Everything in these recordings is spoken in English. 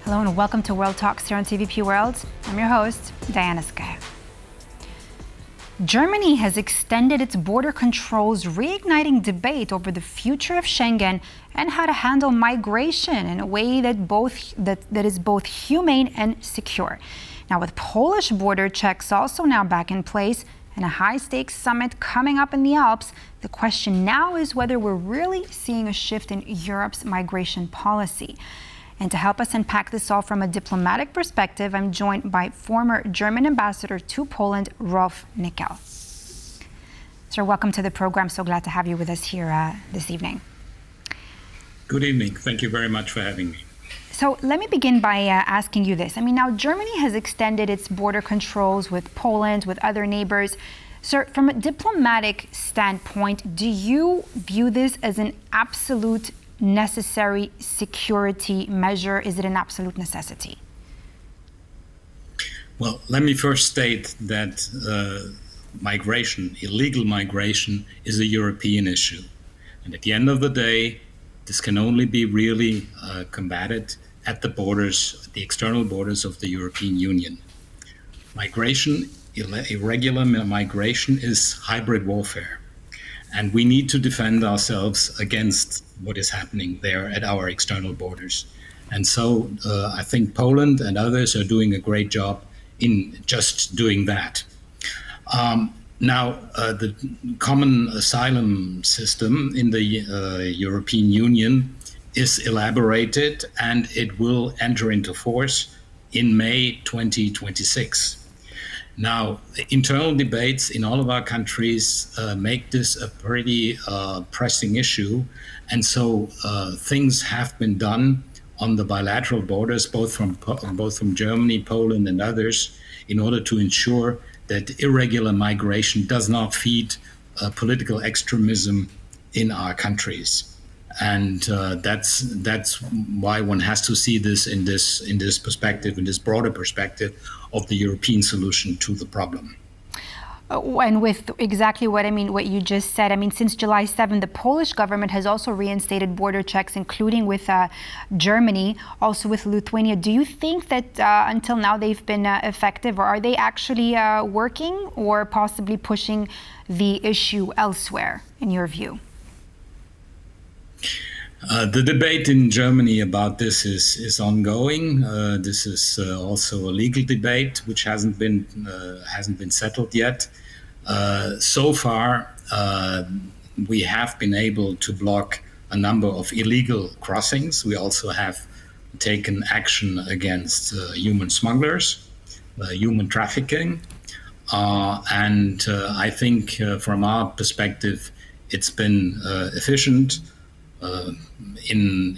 Hello and welcome to World Talks here on TVP World. I'm your host, Diana Skaya. Germany has extended its border controls, reigniting debate over the future of Schengen and how to handle migration in a way that is both humane and secure. Now, with Polish border checks also now back in place and a high-stakes summit coming up in the Alps, the question now is whether we're really seeing a shift in Europe's migration policy. And to help us unpack this all from a diplomatic perspective, I'm joined by former German ambassador to Poland, Rolf Nikel. Sir, welcome to the program. So glad to have you with us here this evening. Good evening. Thank you very much for having me. So let me begin by asking you this. Now Germany has extended its border controls with Poland, with other neighbors. Sir, from a diplomatic standpoint, do you view this as an absolute necessary security measure? Is it an absolute necessity? Well, let me first state that illegal migration, is a European issue. And at the end of the day, this can only be really combated at the borders, the external borders of the European Union. Irregular migration is hybrid warfare. And we need to defend ourselves against what is happening there at our external borders. And so I think Poland and others are doing a great job in just doing that. Now, the common asylum system in the European Union is elaborated and it will enter into force in May 2026. Now, internal debates in all of our countries make this a pretty pressing issue. And so things have been done on the bilateral borders, both from Germany, Poland, and others, in order to ensure that irregular migration does not feed political extremism in our countries. And that's why one has to see this in this perspective, in this broader perspective of the European solution to the problem. And with exactly what you just said, since July 7, the Polish government has also reinstated border checks, including with Germany, also with Lithuania. Do you think that until now they've been effective, or are they actually working or possibly pushing the issue elsewhere, in your view? The debate in Germany about this is ongoing. This is also a legal debate which hasn't been settled yet. So far, we have been able to block a number of illegal crossings. We also have taken action against human smugglers, human trafficking, and I think from our perspective, it's been efficient. In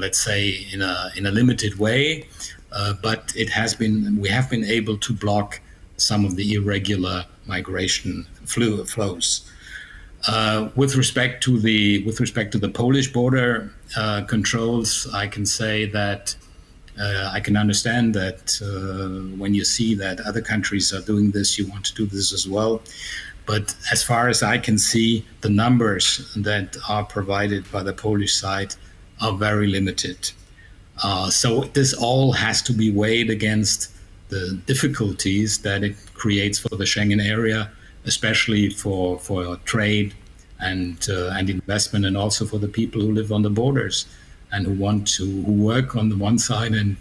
let's say in a limited way, but we have been able to block some of the irregular migration flows. With respect to the Polish border controls, I can say that I can understand that when you see that other countries are doing this, you want to do this as well. But as far as I can see, the numbers that are provided by the Polish side are very limited. So this all has to be weighed against the difficulties that it creates for the Schengen area, especially for trade and investment, and also for the people who live on the borders and who work on the one side and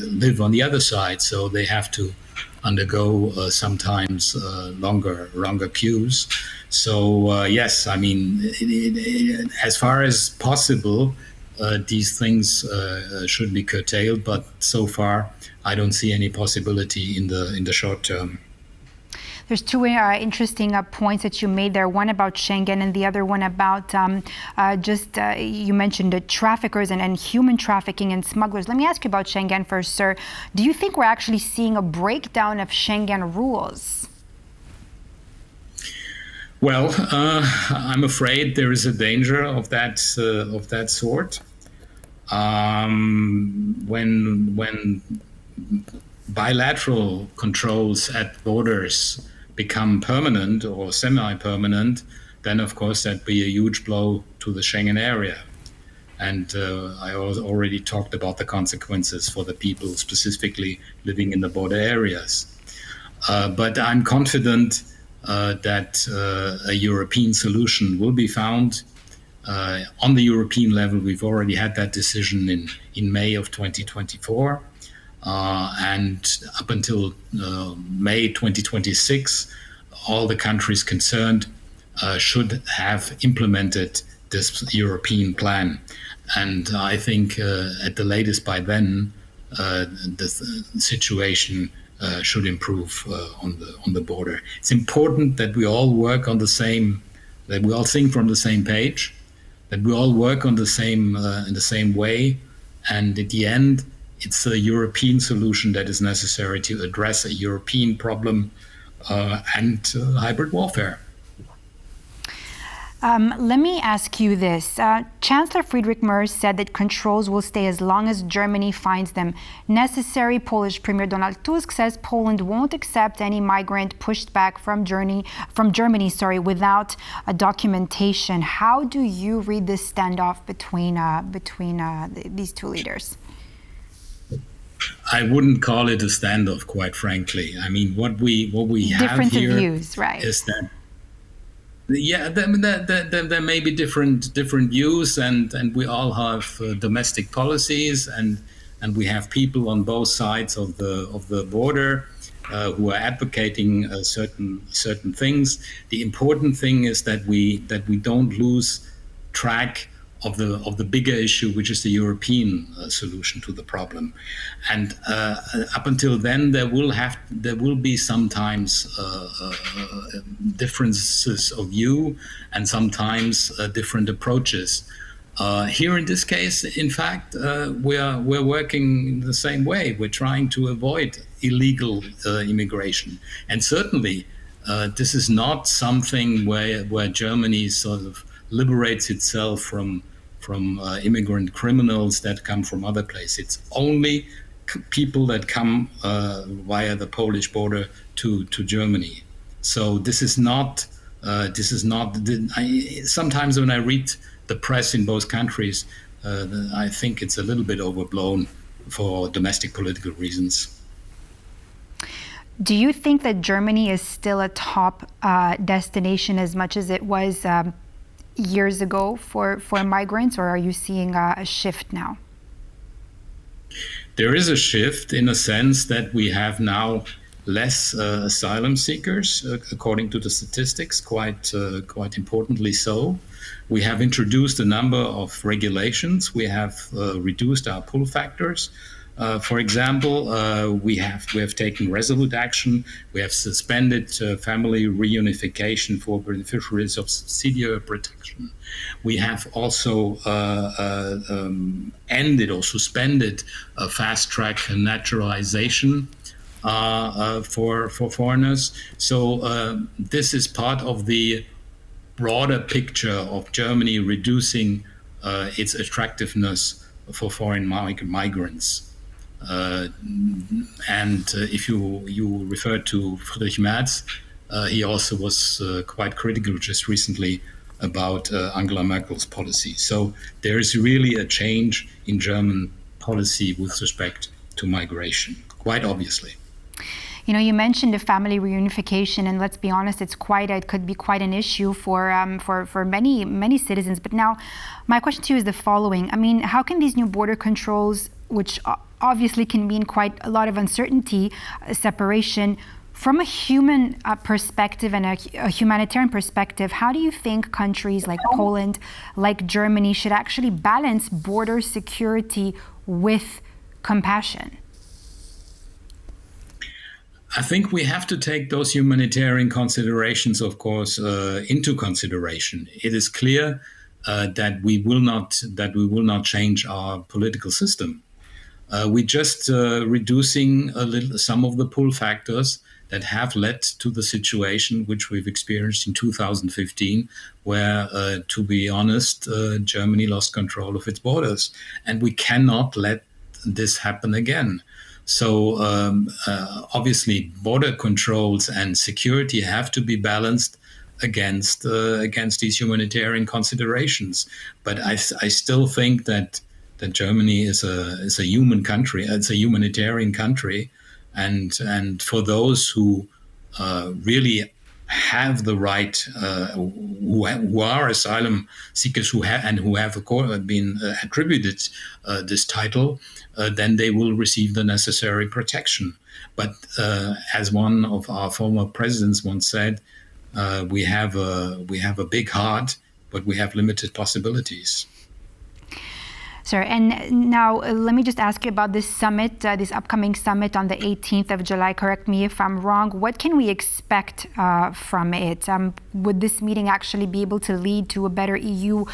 live on the other side. So they have to undergo sometimes longer queues. So yes, as far as possible, these things should be curtailed. But so far, I don't see any possibility in the short term. There's two interesting points that you made there, one about Schengen and the other one about you mentioned the traffickers and human trafficking and smugglers. Let me ask you about Schengen first, sir. Do you think we're actually seeing a breakdown of Schengen rules? Well, I'm afraid there is a danger of that sort. When bilateral controls at borders become permanent or semi-permanent, then of course that'd be a huge blow to the Schengen area. And I already talked about the consequences for the people specifically living in the border areas. But I'm confident that a European solution will be found. On the European level, we've already had that decision in May of 2024. And up until May 2026, all the countries concerned should have implemented this European plan. And I think at the latest by then, the situation should improve on the border. It's important that we all work on the same, that we all sing from the same page, that we all work on the same in the same way, and at the end, it's a European solution that is necessary to address a European problem and hybrid warfare. Let me ask you this. Chancellor Friedrich Merz said that controls will stay as long as Germany finds them necessary. Polish Premier Donald Tusk says Poland won't accept any migrant pushed back from Germany, without a documentation. How do you read this standoff between these two leaders? I wouldn't call it a standoff, quite frankly. I mean, what we have different here views, right? Is that. Yeah, there may be different views, and we all have domestic policies, and we have people on both sides of the border who are advocating certain things. The important thing is that we don't lose track of the bigger issue, which is the European solution to the problem. And up until then, there will be sometimes differences of view, and sometimes different approaches. Here in this case, in fact, we're working in the same way. We're trying to avoid illegal immigration, and certainly this is not something where Germany sort of liberates itself from immigrant criminals that come from other places. It's only people that come via the Polish border to Germany. So this is not. Sometimes when I read the press in both countries, I think it's a little bit overblown for domestic political reasons. Do you think that Germany is still a top destination as much as it was years ago for migrants, or are you seeing a shift now? There is a shift in a sense that we have now less asylum seekers, according to the statistics, quite importantly so. We have introduced a number of regulations. We have reduced our pull factors. For example, we have taken resolute action. We have suspended family reunification for beneficiaries of subsidiary protection. We have also ended or suspended fast-track naturalization for foreigners. So this is part of the broader picture of Germany reducing its attractiveness for foreign migrants. And if you refer to Friedrich Merz, he also was quite critical just recently about Angela Merkel's policy. So there is really a change in German policy with respect to migration, quite obviously. You know, you mentioned the family reunification, and let's be honest, it could be quite an issue for many citizens. But now, my question to you is the following: I mean, how can these new border controls, which obviously can mean quite a lot of uncertainty, separation, from a human perspective and a humanitarian perspective, how do you think countries like Poland, like Germany, should actually balance border security with compassion? I think we have to take those humanitarian considerations, of course, into consideration. It is clear that we will not change our political system. We're just reducing some of the pull factors that have led to the situation which we've experienced in 2015, where, to be honest, Germany lost control of its borders, and we cannot let this happen again. So obviously, border controls and security have to be balanced against these humanitarian considerations. But I still think that Germany is a human country. It's a humanitarian country, and for those who really have the right, who are asylum seekers who have been attributed this title, then they will receive the necessary protection. But as one of our former presidents once said, we have a big heart, but we have limited possibilities. Sir, and now let me just ask you about this summit, this upcoming summit on the 18th of July. Correct me if I'm wrong. What can we expect from it? Would this meeting actually be able to lead to a better EU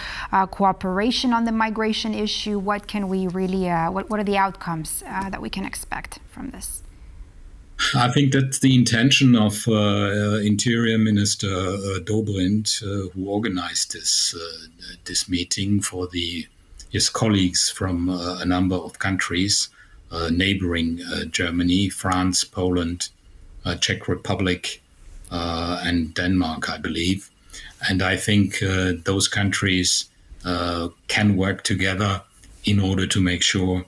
cooperation on the migration issue? What can we really, what are the outcomes that we can expect from this? I think that's the intention of Interior Minister Dobrindt, who organized this meeting for his colleagues from a number of countries neighboring Germany, France, Poland, Czech Republic, and Denmark, I believe. And I think those countries can work together in order to make sure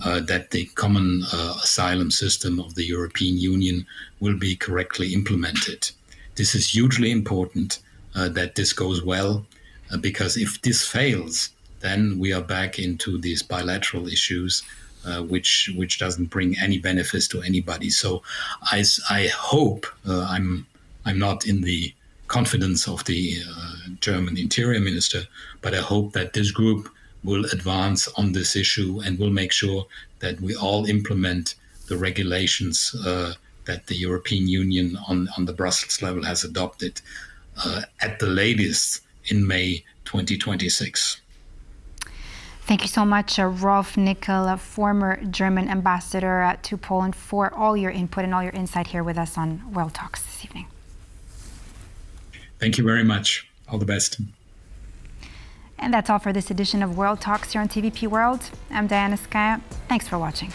that the common asylum system of the European Union will be correctly implemented. This is hugely important that this goes well, because if this fails, then we are back into these bilateral issues, which doesn't bring any benefits to anybody. So I hope, I'm not in the confidence of the German Interior Minister, but I hope that this group will advance on this issue and will make sure that we all implement the regulations that the European Union on the Brussels level has adopted at the latest in May 2026. Thank you so much, Rolf Nikel, a former German ambassador to Poland, for all your input and all your insight here with us on World Talks this evening. Thank you very much. All the best. And that's all for this edition of World Talks here on TVP World. I'm Diana Skaya. Thanks for watching.